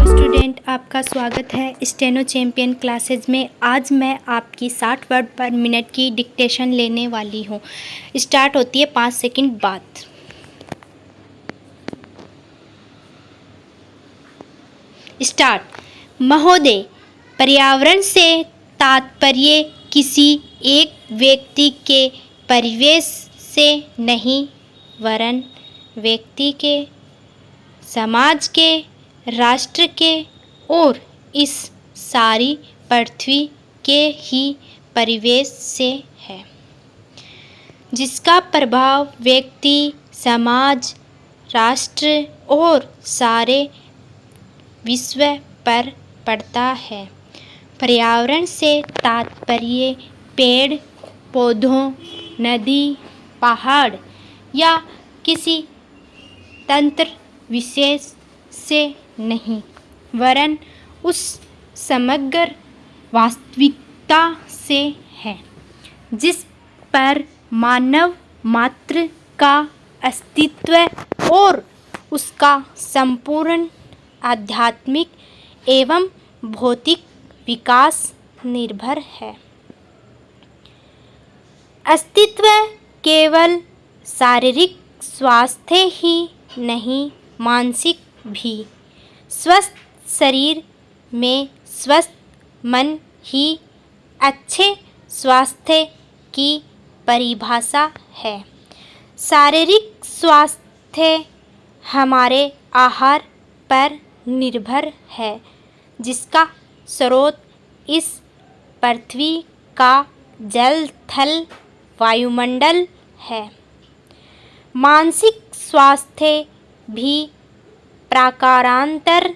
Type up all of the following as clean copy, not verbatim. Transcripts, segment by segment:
Student, आपका स्वागत है स्टेनो चैम्पियन क्लासेज में। आज मैं आपकी 60 वर्ड पर मिनट की डिक्टेशन लेने वाली हूँ। स्टार्ट होती है 5 सेकंड बाद। स्टार्ट। महोदय, पर्यावरण से तात्पर्य किसी एक व्यक्ति के परिवेश से नहीं, वरन व्यक्ति के, समाज के, राष्ट्र के और इस सारी पृथ्वी के ही परिवेश से है, जिसका प्रभाव व्यक्ति, समाज, राष्ट्र और सारे विश्व पर पड़ता है। पर्यावरण से तात्पर्य पेड़ पौधों, नदी, पहाड़ या किसी तंत्र विशेष से नहीं, वरन उस समग्र वास्तविकता से है जिस पर मानव मात्र का अस्तित्व और उसका संपूर्ण आध्यात्मिक एवं भौतिक विकास निर्भर है। अस्तित्व केवल शारीरिक स्वास्थ्य ही नहीं, मानसिक भी। स्वस्थ शरीर में स्वस्थ मन ही अच्छे स्वास्थ्य की परिभाषा है। शारीरिक स्वास्थ्य हमारे आहार पर निर्भर है, जिसका स्रोत इस पृथ्वी का जल, थल, वायुमंडल है। मानसिक स्वास्थ्य भी प्रकारांतर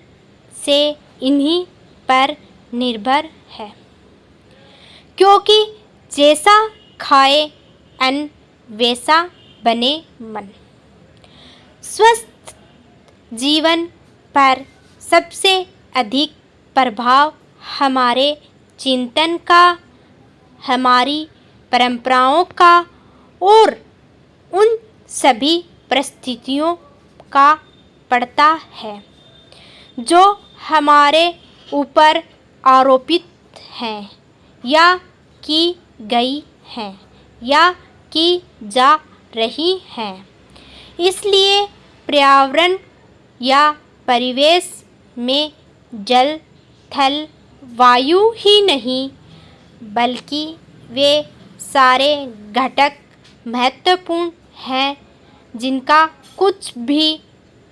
से इन्हीं पर निर्भर है, क्योंकि जैसा खाए अन्न वैसा बने मन। स्वस्थ जीवन पर सबसे अधिक प्रभाव हमारे चिंतन का, हमारी परंपराओं का और उन सभी परिस्थितियों का पड़ता है जो हमारे ऊपर आरोपित हैं या की गई हैं या की जा रही हैं। इसलिए पर्यावरण या परिवेश में जल, थल, वायु ही नहीं, बल्कि वे सारे घटक महत्वपूर्ण हैं जिनका कुछ भी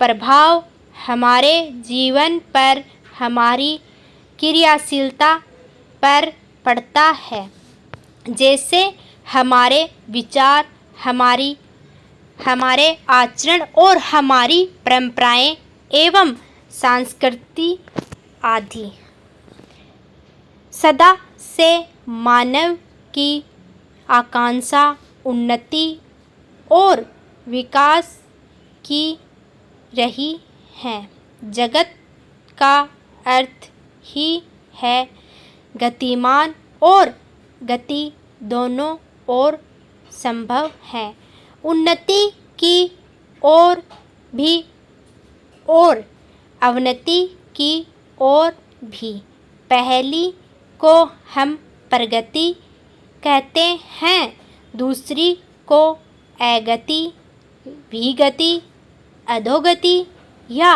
प्रभाव हमारे जीवन पर, हमारी क्रियाशीलता पर पड़ता है। जैसे हमारे विचार, हमारे आचरण और हमारी परंपराएं एवं संस्कृति आदि। सदा से मानव की आकांक्षा उन्नति और विकास की रही है। जगत का अर्थ ही है गतिमान और गति दोनों ओर संभव है। उन्नति की ओर भी और अवनति की ओर भी। पहली को हम प्रगति कहते हैं, दूसरी को अगति, विगति, अधोगति या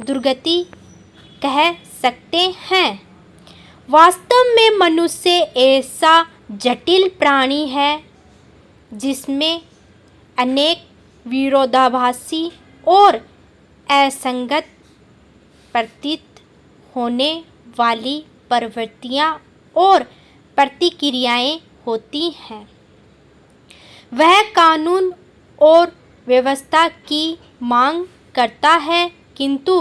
दुर्गति कह सकते हैं। वास्तव में मनुष्य ऐसा जटिल प्राणी है जिसमें अनेक विरोधाभासी और असंगत प्रतीत होने वाली प्रवृत्तियां और प्रतिक्रियाएं होती हैं। वह कानून और व्यवस्था की मांग करता है, किंतु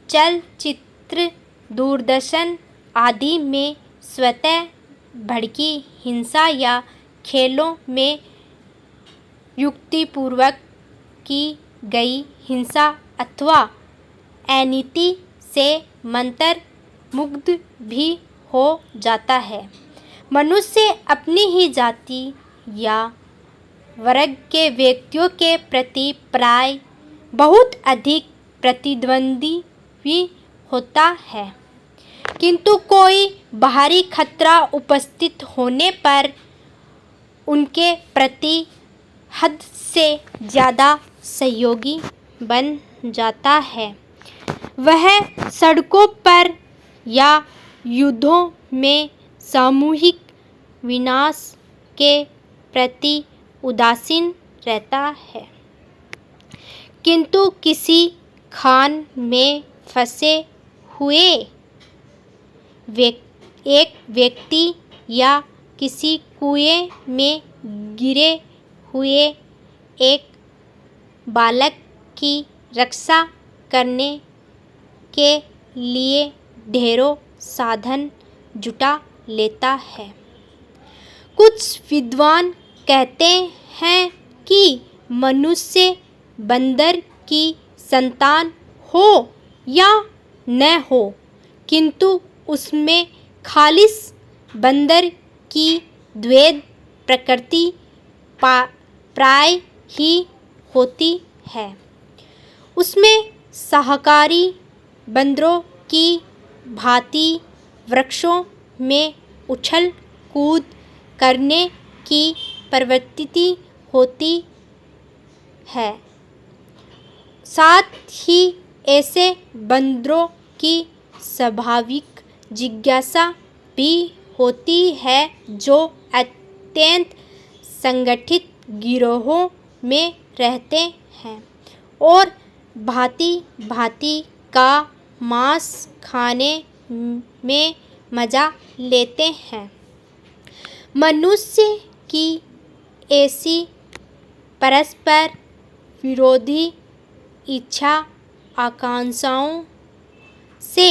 चलचित्र, दूरदर्शन आदि में स्वतः भड़की हिंसा या खेलों में युक्तिपूर्वक की गई हिंसा अथवा अनीति से मंत्र मुग्ध भी हो जाता है। मनुष्य अपनी ही जाति या वर्ग के व्यक्तियों के प्रति प्राय बहुत अधिक प्रतिद्वंदी भी होता है, किंतु कोई बाहरी खतरा उपस्थित होने पर उनके प्रति हद से ज़्यादा सहयोगी बन जाता है। वह सड़कों पर या युद्धों में सामूहिक विनाश के प्रति उदासीन रहता है, किंतु किसी खान में फंसे हुए एक व्यक्ति या किसी कुएं में गिरे हुए एक बालक की रक्षा करने के लिए ढेरों साधन जुटा लेता है। कुछ विद्वान कहते हैं कि मनुष्य बंदर की संतान हो या न हो, किंतु उसमें खालिस बंदर की द्वैध प्रकृति प्राय ही होती है। उसमें शाकाहारी बंदरों की भांति वृक्षों में उछल कूद करने की प्रवृत्ति होती है। साथ ही ऐसे बंदरों की स्वाभाविक जिज्ञासा भी होती है जो अत्यंत संगठित गिरोहों में रहते हैं और भांति भांति का मांस खाने में मज़ा लेते हैं। मनुष्य की ऐसी परस्पर विरोधी इच्छा आकांक्षाओं से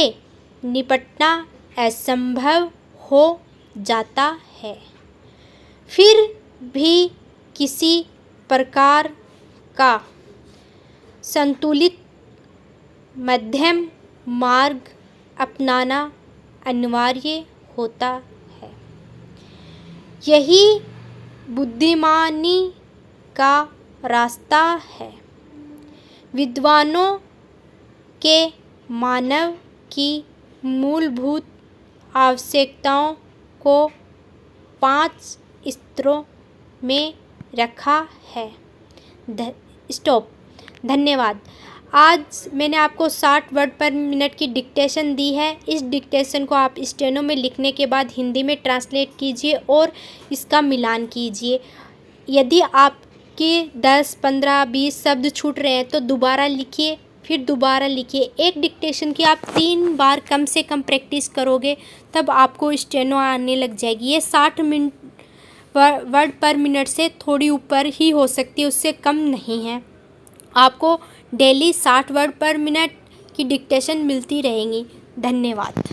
निपटना असंभव हो जाता है। फिर भी किसी प्रकार का संतुलित मध्यम मार्ग अपनाना अनिवार्य होता है। यही बुद्धिमानी का रास्ता है। विद्वानों के मानव की मूलभूत आवश्यकताओं को 5 स्तरों में रखा है। धन्यवाद। आज मैंने आपको 60 वर्ड पर मिनट की डिक्टेशन दी है। इस डिक्टेशन को आप स्टेनो में लिखने के बाद हिंदी में ट्रांसलेट कीजिए और इसका मिलान कीजिए। यदि आपके 10, 15, 20 शब्द छूट रहे हैं तो दोबारा लिखिए, फिर दोबारा लिखिए। एक डिक्टेशन की आप 3 बार कम से कम प्रैक्टिस करोगे तब आपको स्टेनो आने लग जाएगी। ये 60 वर्ड पर मिनट से थोड़ी ऊपर ही हो सकती है, उससे कम नहीं है। आपको डेली 60 वर्ड पर मिनट की डिक्टेशन मिलती रहेंगी। धन्यवाद।